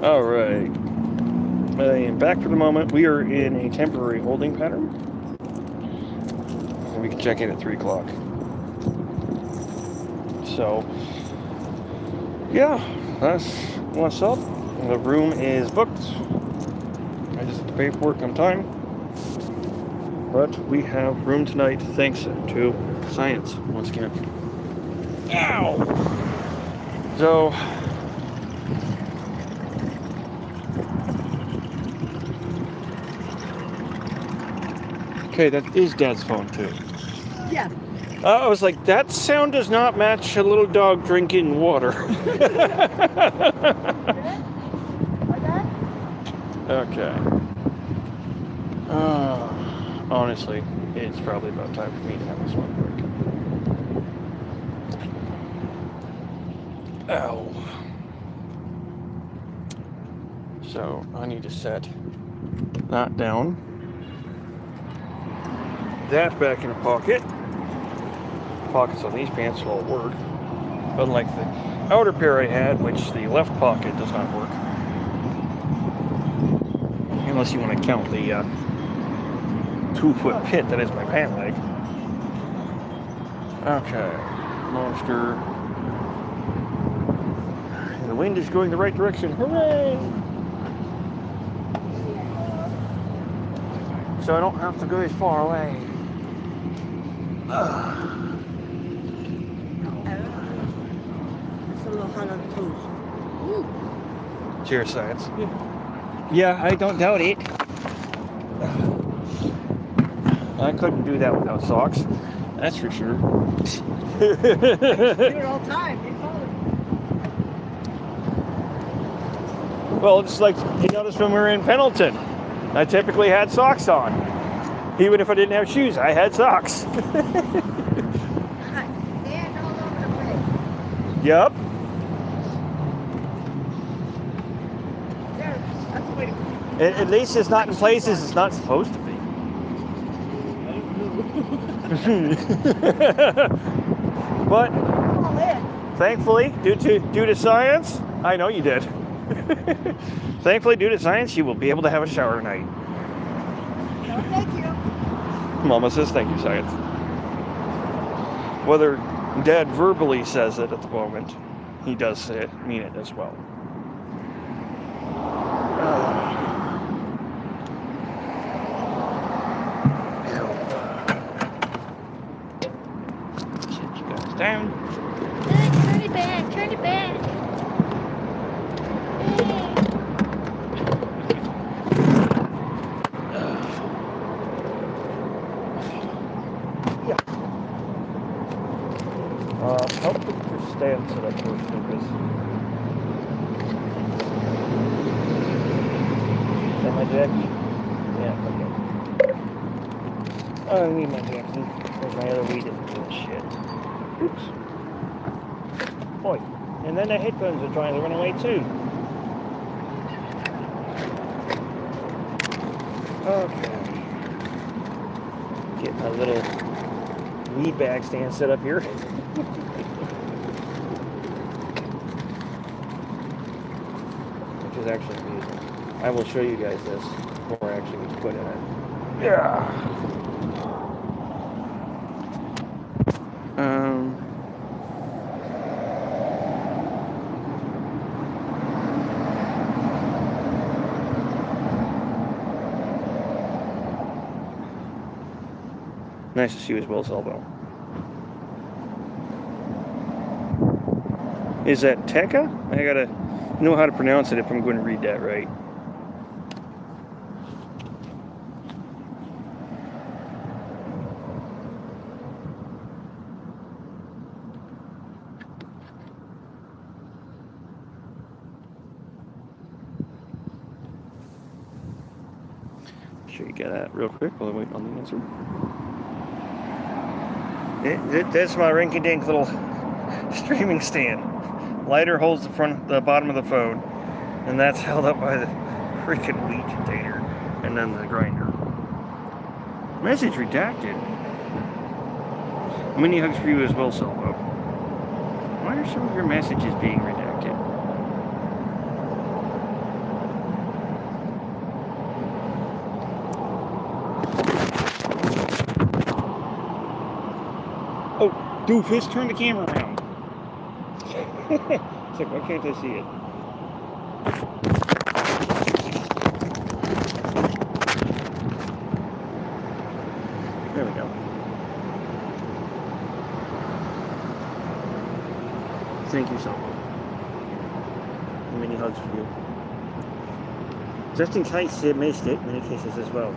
All right. And back for the moment. We are in a temporary holding pattern. And we can check in at 3 o'clock. So, yeah, that's what's up. The room is booked. I just have to pay for it come time. But we have room tonight thanks to science once again. Ow! So, okay, that is Dad's phone too. Yeah. I was like, that sound does not match a little dog drinking water. Okay. Honestly, it's probably about time for me to have a smoke break. Ow. So, I need to set that down. That back in a pocket. Pockets on these pants will all work. Unlike the outer pair I had, which the left pocket does not work. Unless you want to count the 2-foot pit that is my pant leg. Okay. Monster. And the wind is going the right direction. Hooray! So I don't have to go as far away. It's a little hot on the toes. Cheers, science. Yeah, I don't doubt it. I couldn't do that without socks. That's for sure. Do it all the time. Well, just like you noticed when we were in Pendleton, I typically had socks on. Even if I didn't have shoes, I had socks. Sand all over the place. Yep. There, that's the way to go. At least it's not in places it's not supposed to be. But thankfully, due to science, I know you did. Thankfully, due to science, you will be able to have a shower tonight. Oh, thank you. Mama says thank you, science. Whether Dad verbally says it at the moment, he does say it, mean it as well. Sit you guys down. Turn it back, turn it back. Help with your stand set up first, Lucas. Is that my jackie? Yeah, okay. I don't need my jackie. There's my other weed isn't doing shit. Oops. Boy. And then the headphones are trying to run away too. Okay. Get my little weed bag stand set up here. Which is actually amazing. I will show you guys this before I actually put in it. Yeah. Nice to see you as well, Elbow. Is that Tekka? I gotta know how to pronounce it if I'm going to read that right. Sure you get that real quick while I wait on the answer. That's my rinky-dink little streaming stand. Lighter holds the bottom of the phone, and that's held up by the freaking wheat container, and then the grinder. Message redacted. Many hugs for you as well, Selvo. Why are some of your messages being redacted? Doofus, turn the camera around. It's like, why can't I see it? There we go. Thank you so much. Many hugs for you. Just in case you missed it, many kisses as well.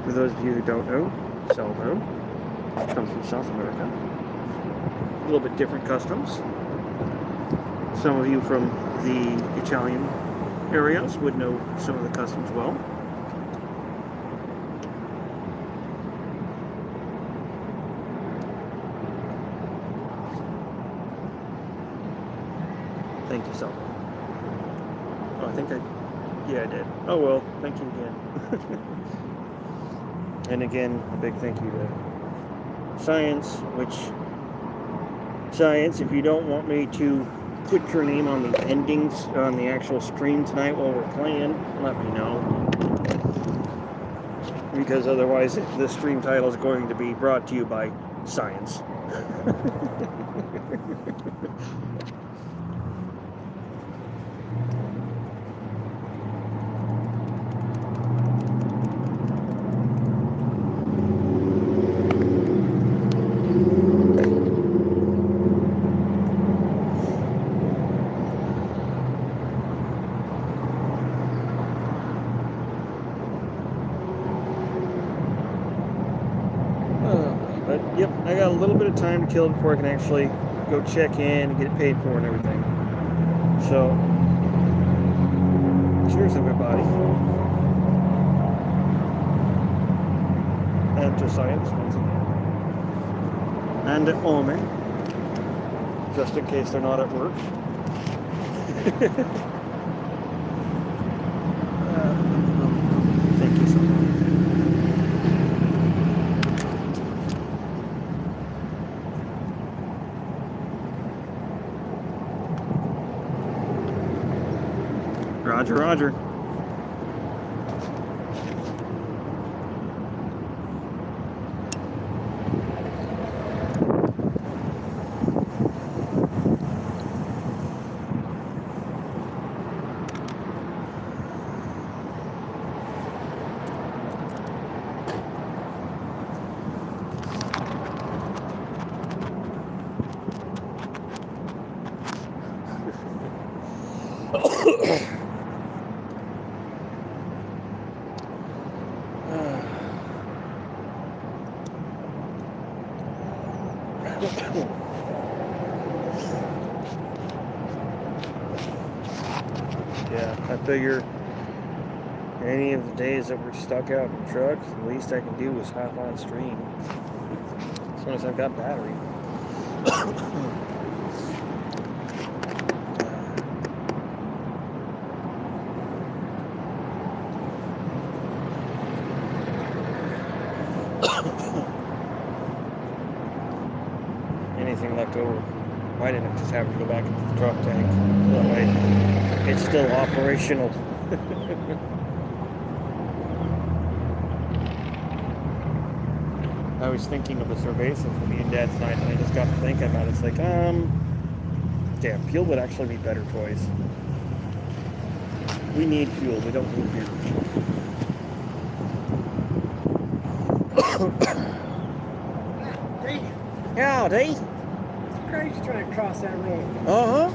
For those of you who don't know, Salvo comes from South America. A little bit different customs. Some of you from the Italian areas would know some of the customs well. Thank you, Salvo. Oh, I think yeah, I did. Oh well, thank you again. And again, a big thank you to Science, Science, if you don't want me to put your name on the endings on the actual stream tonight while we're playing, let me know. Because otherwise the stream title is going to be brought to you by Science. But yep, I got a little bit of time to kill before I can actually go check in and get it paid for and everything. So, cheers everybody. And to Science once again. And to Omen, just in case they're not at work. Thank you so much. Roger, roger. Yeah, I figure any of the days that we're stuck out in the truck, the least I can do is hop on stream. As soon as I've got battery. Anything left over, might end up just having to go back into the truck tank. That way, it's still operational. I was thinking of a cerveza for me and Dad tonight, and I just got to thinking about it. It's like, damn, fuel would actually be a better choice. We need fuel, we don't need beer. Howdy. It's crazy trying to cross that road. Uh-huh.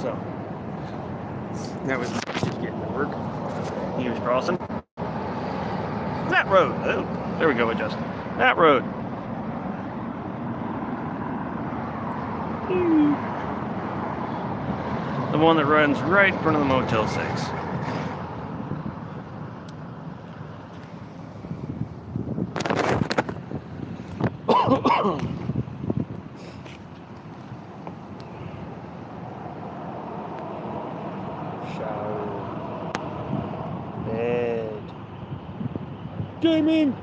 So, that was just getting to work. He was crossing. That road. Oh, there we go, Justin. That road. The one that runs right in front of the Motel 6. Shower. Bed. Gaming.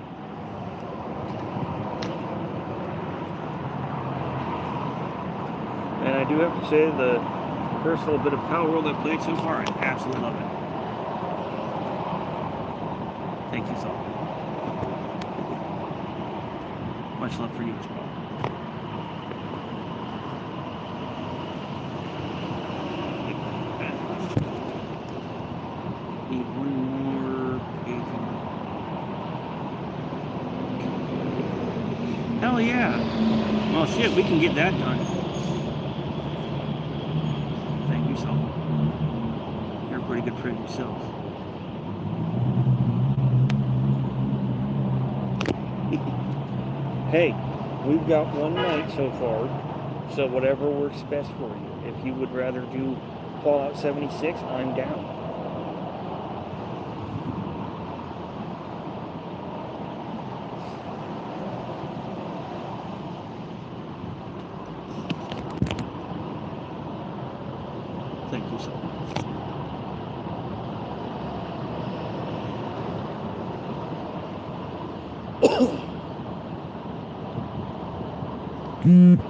And I do have to say the first little bit of Power World I played so far, I absolutely love it. Thank you, Saul. Much love for you as well. Need one more page. Hell yeah! Well, shit, we can get that done. Thank you, Saul. You're a pretty good friend yourself. Hey, we've got one night so far, so whatever works best for you. If you would rather do Fallout 76, I'm down. Thank you, sir.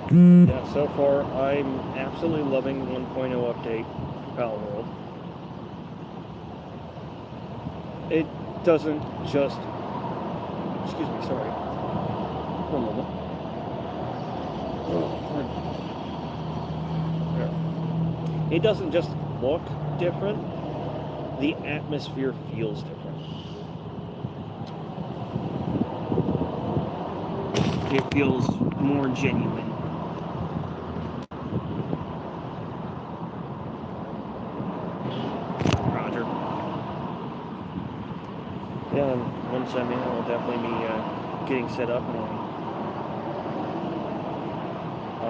Yeah, so far I'm absolutely loving the 1.0 update for Palworld. It doesn't just... Excuse me, sorry. One moment. There. It doesn't just look different, the atmosphere feels different. It feels more genuine. Roger. Yeah, and once I'm in, I'll definitely be getting set up and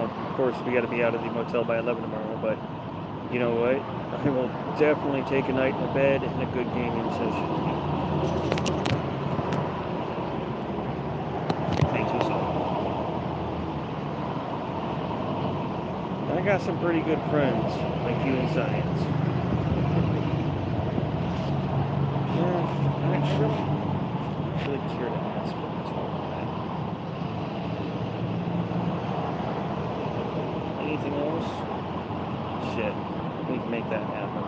of course, we got to be out of the motel by 11 tomorrow, but you know what? I will definitely take a night in the bed and a good gaming session. Thank you, Saul. I got some pretty good friends, like you in science. Yeah, I really care to ask for this one. Anything else? Shit, we can make that happen.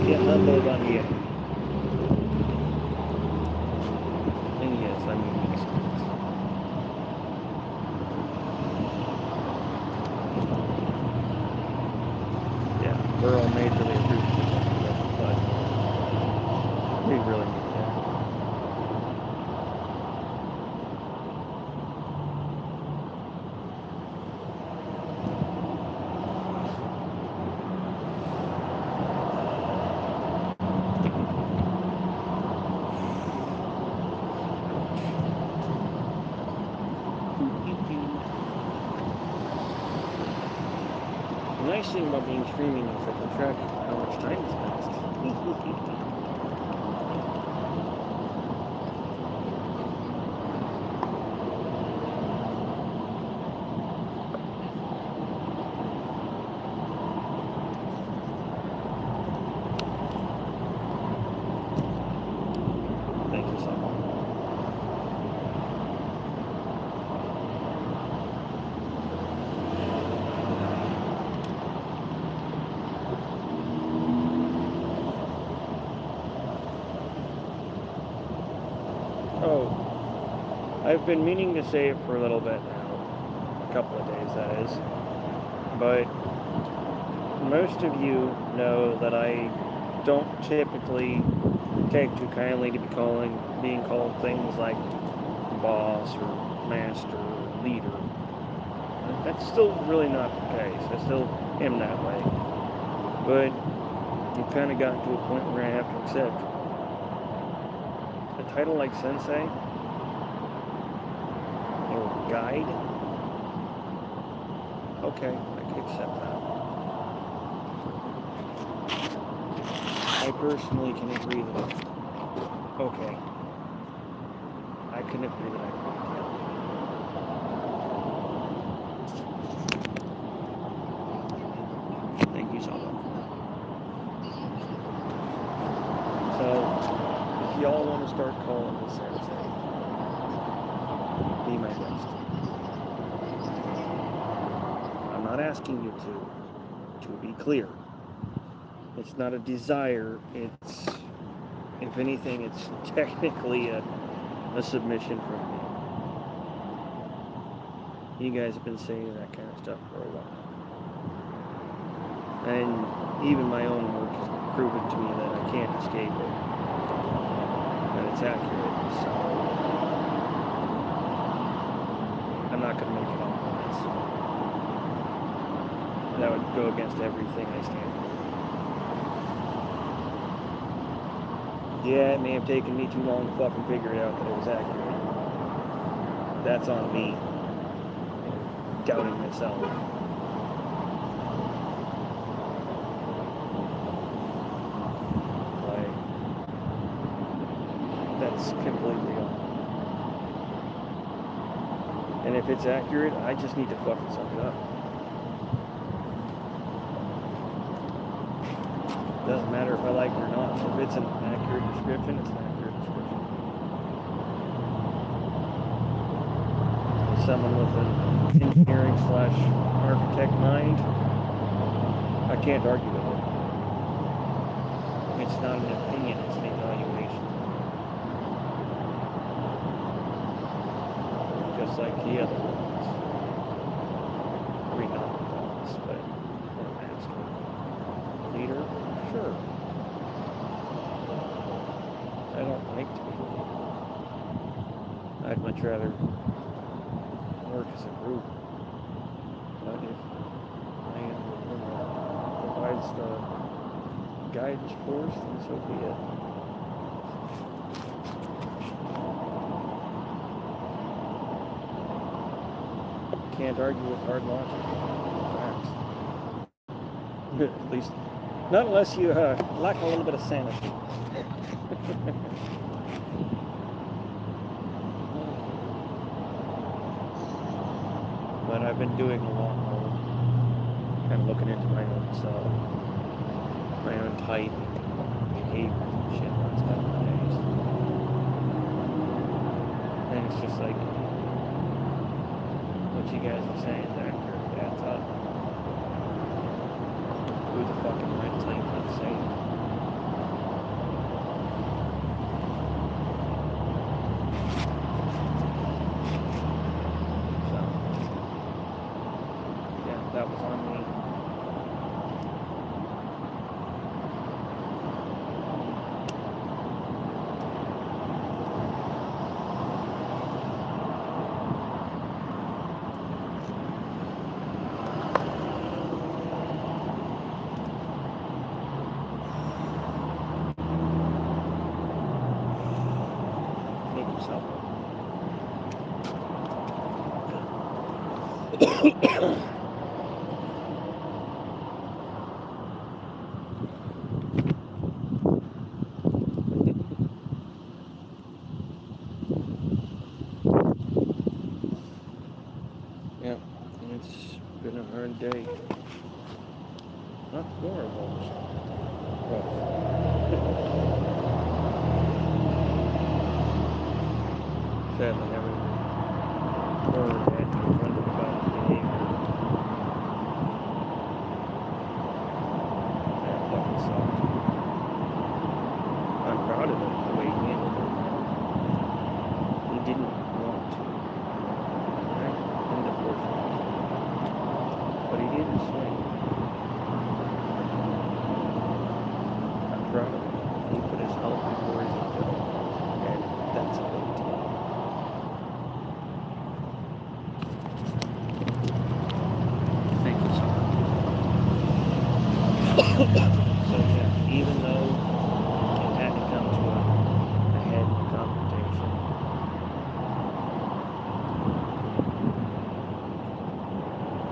Yeah, unload on here. And yes, I mean experience. Yeah, we're all majorly appreciative of it, but we really need that. The nice thing about being streaming is I can track how much time has passed. Thank you so much. Oh, I've been meaning to say it for a little bit now. A couple of days, that is. But most of you know that I don't typically take too kindly to being called things like boss or master or leader. That's still really not the case. I still am that way. But I've kind of gotten to a point where I have to accept a title like sensei or guide Okay, I can accept that. I personally can agree that. Okay. I can agree that I agree with you. Thank you so much. So, if y'all want to start calling this Sensei, be my guest. I'm not asking you to be clear. It's not a desire, it's, if anything, it's technically a submission from me. You guys have been saying that kind of stuff for a while. And even my own work has proven to me that I can't escape it. That it's accurate, so I'm not going to make it compromise. That would go against everything I stand for. Yeah, it may have taken me too long to fucking figure it out that it was accurate. That's on me. Doubting myself. Like, that's completely on. And if it's accurate, I just need to fucking suck it up. Doesn't matter if I like it or not. If it's an accurate description, it's an accurate description. As someone with an engineering / architect mind, I can't argue with it. It's not an opinion, it's an evaluation. Just like the other ones. I mean, not the boss, but the master. Leader? Sure. I don't like to be a leader. I'd much rather work as a group. But if I am the one that provides the guidance course, then so be it. Can't argue with hard logic. Facts. At least, not unless you lack a little bit of sanity. But I've been doing a lot more, kind of looking into my own self, my own type, behaviors and shit last couple of days. And it's just like, what you guys are saying is accurate, that's up. Who the fuck am I to tell you what to say? So, yeah, that was on me. Make yourself Yeah, it's been a hard day. Not horrible, just rough. Sadly, having heard and wondered about his behavior. That fucking sucked. I'm proud of him, the way he handled it. He didn't want to. Right? In the portion. But he didn't swing. I'm proud of him. He put his health before his ego. And that's a big deal. Thank you so much. So yeah, even though it had to come to a head confrontation,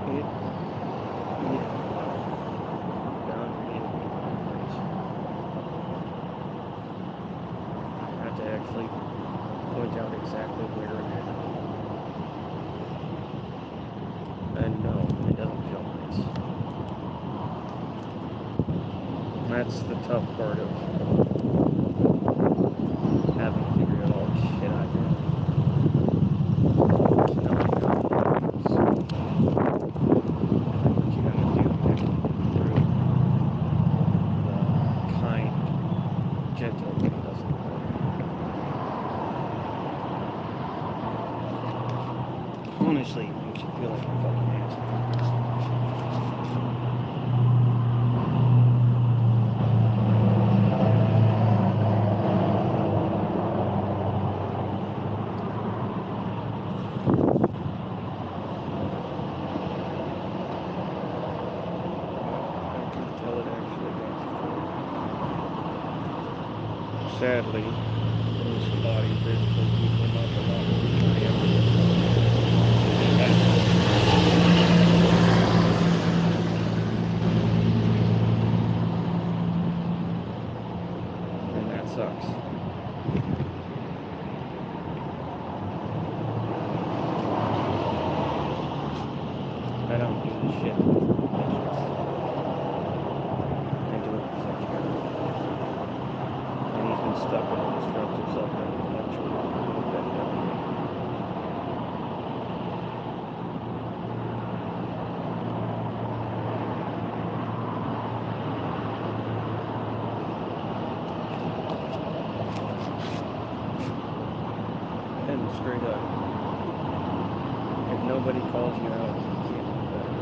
it that's the tough part of having figured out all the shit I did. It's knowing how it works. And what you gotta do through the kind, gentle way doesn't work. Honestly, it makes you feel like a fucking asshole. Sadly, this body physically keep him up a lot more than I ever did. And that sucks. I don't do shit. I do it because I care. And he's been stuck in a destructive self-intellectual loop that never and straight up, if nobody calls you out, you can't do better.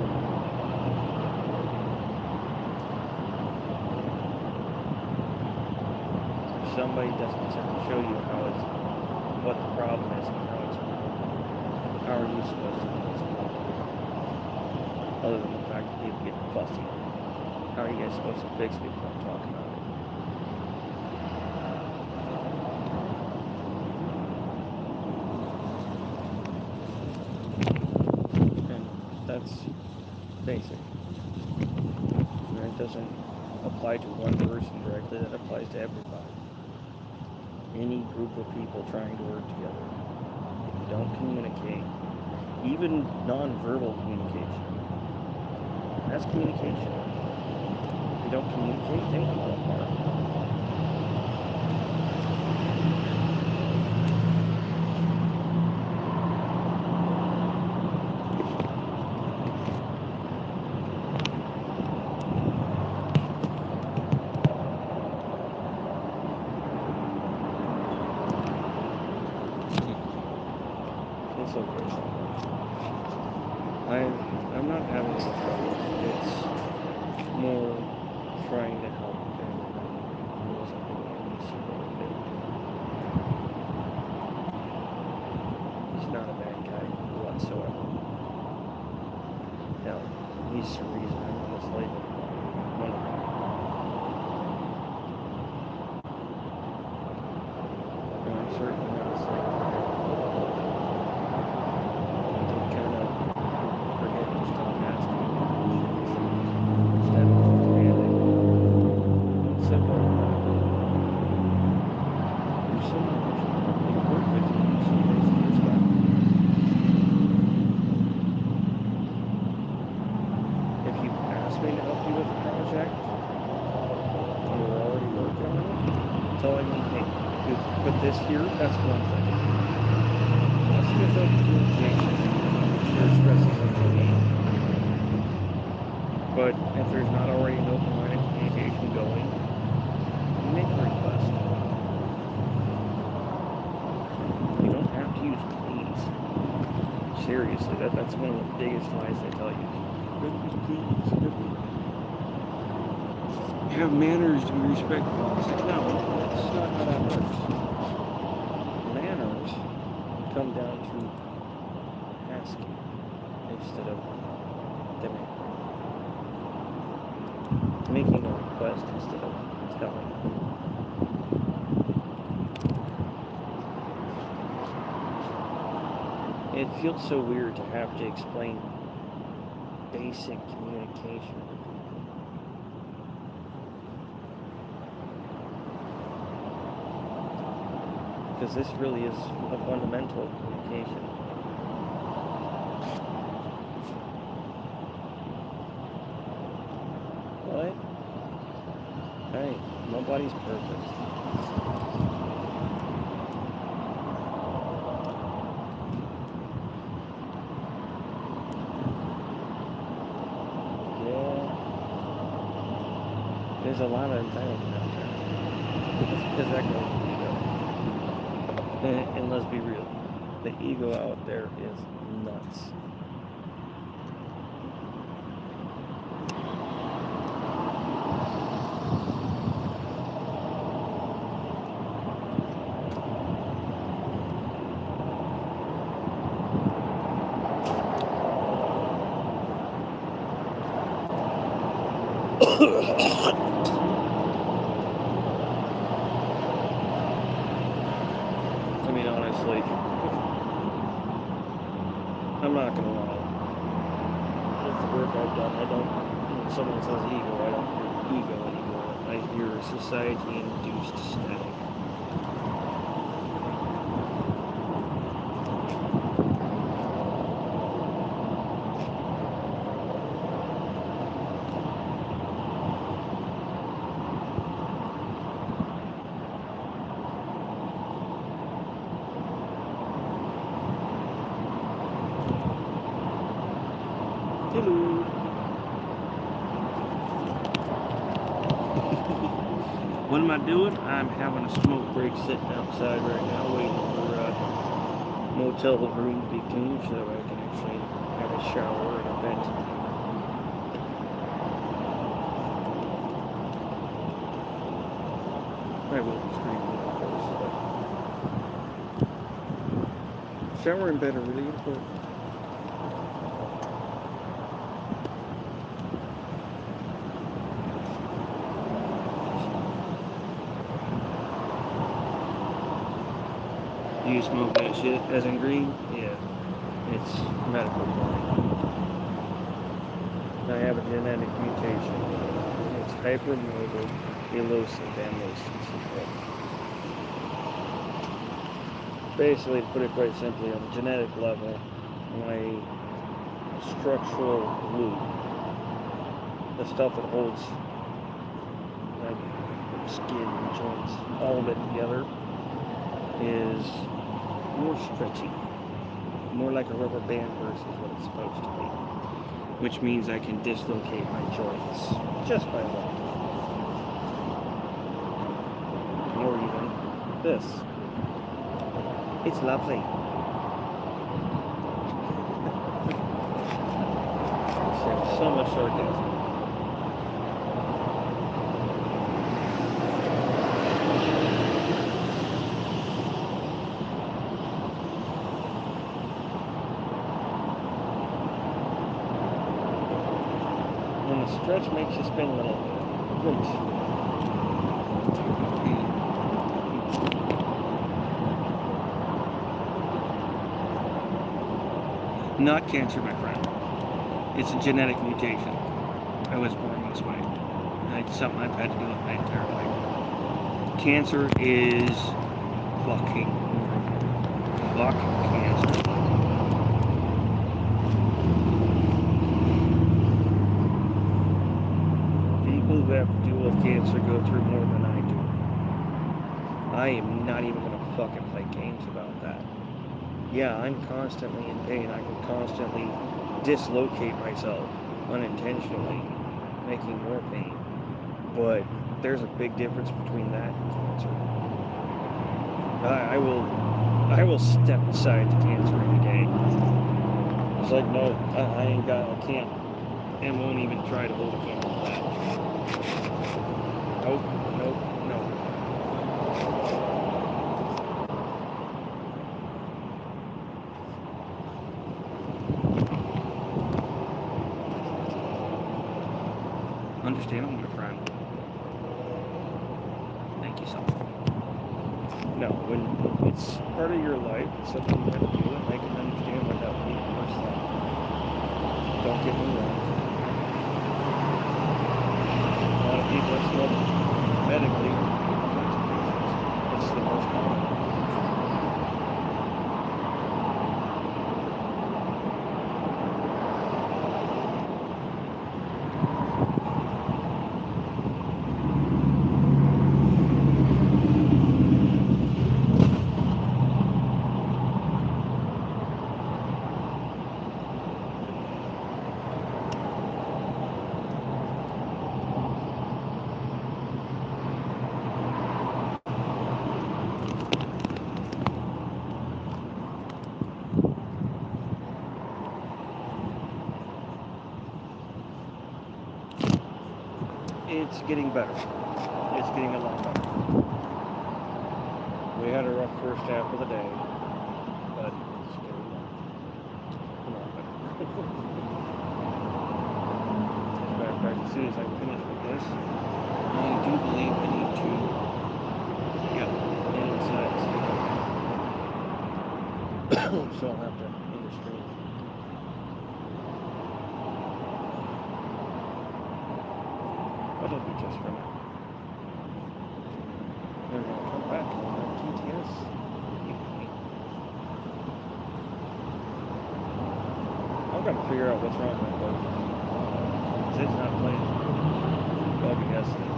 If somebody doesn't show you what the problem is and how are you supposed to know what's the problem? Other than the fact that people get fussy. How are you guys supposed to fix it if you don't talk about it? And that's basic. And it doesn't apply to one person directly, that applies to everybody. Any group of people trying to work together. If you don't communicate, even non-verbal communication, that's communication. If you don't communicate, things will fall apart. It's okay. I'm not having any troubles. It's more trying to help a family member who wasn't doing any super big. He's not a bad guy whatsoever. Hell, he's the reason I'm on this label. One of them. And I'm certainly not a slave to him. Telling me, hey, put this here, that's one thing. That's just open communication. You're expressing what you need. But if there's not already an open line of communication going, make a request. You don't have to use please. Seriously, that's one of the biggest lies they tell you. Please. You have manners to be respectful. It's like, no, that's not how that works. Manners come down to asking instead of demanding. Making a request instead of telling. It feels so weird to have to explain basic communication to people. Because this really is a fundamental of communication. What? I right. Nobody's perfect. Yeah. There's a lot of entitlement out there. Because that goes with ego. And let's be real. The ego out there is nuts. I mean, honestly, I'm not gonna lie. With the work I've done, I don't, when someone says ego, I don't hear ego anymore. I hear society-induced static. Hello. What am I doing? I'm having a smoke break sitting outside right now, waiting for a motel room to be clean so I can actually have a shower and a bed. I will stream it, of course. Shower and bed are really important. Do you smoke that shit as in green? Yeah. It's medical grade. I have a genetic mutation. It's hypermobile elusive ammosis. Basically, to put it quite simply, on a genetic level, my structural glue, the stuff that holds my skin and joints, all of it together, is more stretchy, more like a rubber band versus what it's supposed to be, which means I can dislocate my joints just by walking, or even this. It's lovely. So much sarcasm. Stretch makes you spin a little bit. Not cancer, my friend. It's a genetic mutation. I was born this way. It's something I've had to do with my entire life. Cancer is fucking cancer. People who have to deal with cancer go through more than I do. I am not even gonna fucking play games about that. Yeah, I'm constantly in pain. I can constantly dislocate myself unintentionally, making more pain. But there's a big difference between that and cancer. I will step aside to cancer any day. It's like, no, I can't, and won't even try to hold a candle to that. Nope. Understandable, my friend. Thank you so much. No, when it's part of your life, it's something you have to do, and I can understand what that would be personally. Don't get me wrong. A lot of people are still medically cancer patients. It's the most common. it's getting better. It's getting a lot better. We had a rough first half of the day, but it's getting a lot better. As a matter of fact, as soon as I finish with this, I do believe I need to get inside. So I'll have to end the stream. That'll be just for now. They're going to come back and have TTS. I'm going to figure out what's wrong with my boat. It's not playing buggy yesterday.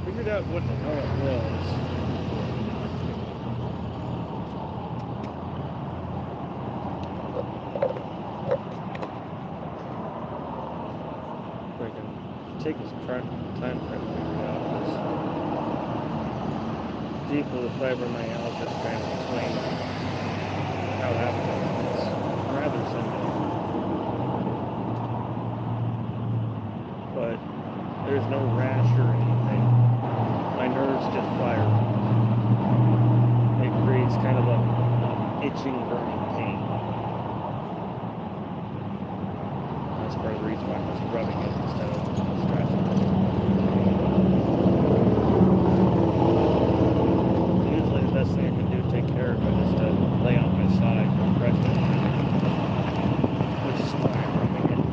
Figured out what the hell it was. If I can take his time frame to figure it out. It's deep with the fibromyalgia to kind of explain how that works. It's rather simple. But there's no rash or anything. My nerves just fire. It creates kind of a itching, burning pain. That's part of the reason why I'm just rubbing it instead of scratching it. Usually the best thing I can do to take care of it is to lay on my side and press it. Which is why I'm rubbing it.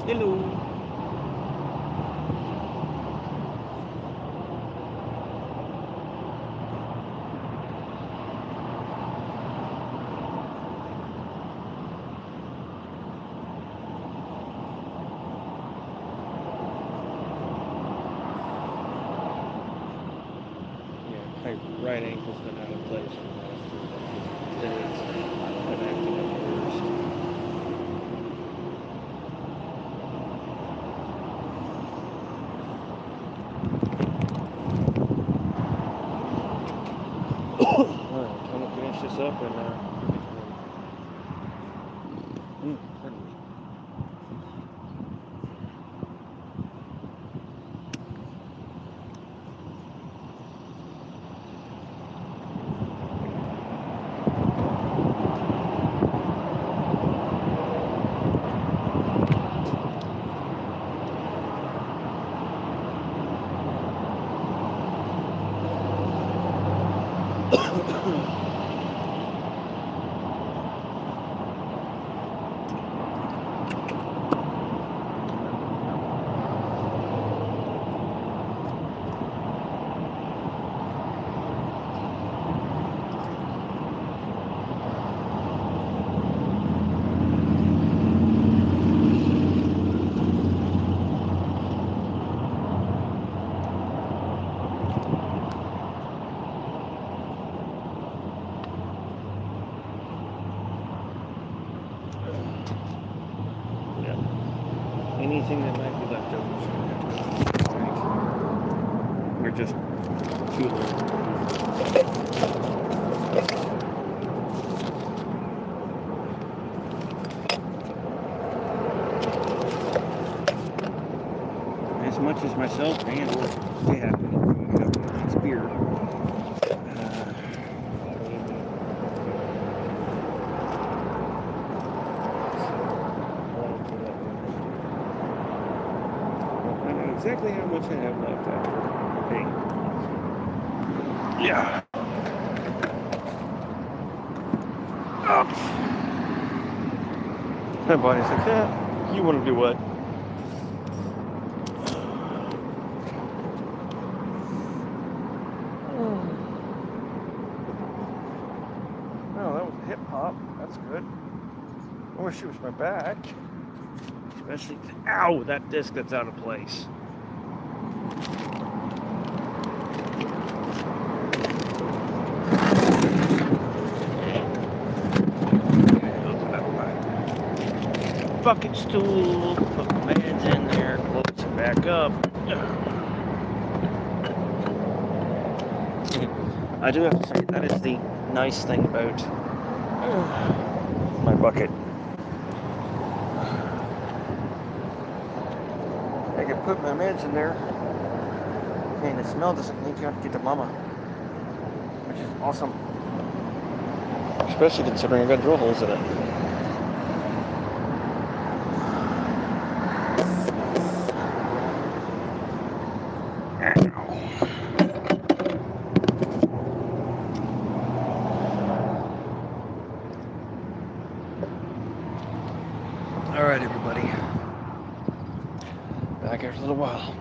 Hello. My right ankle's been out of place for the last 3 days. It's been acting up the worst. Alright, I'm gonna finish this up and pardon me. Anything that might be left over is going to have to go in the tank. We're just too low. As much as myself and they happen to pick up a nice beer. Exactly how much I have left after paying. Yeah. My body's like, yeah, you want to do what? Oh, that was a hip hop. That's good. I wish it was my back. Especially, ow, that disc that's out of place. Open up my bucket stool, put my hands in there, close it back up. I do have to say, that is the nice thing about my bucket. I can put my meds in there, and the smell doesn't leak out to get to mama, which is awesome. Especially considering I got drill holes in it. All right, everybody. Back after a little while.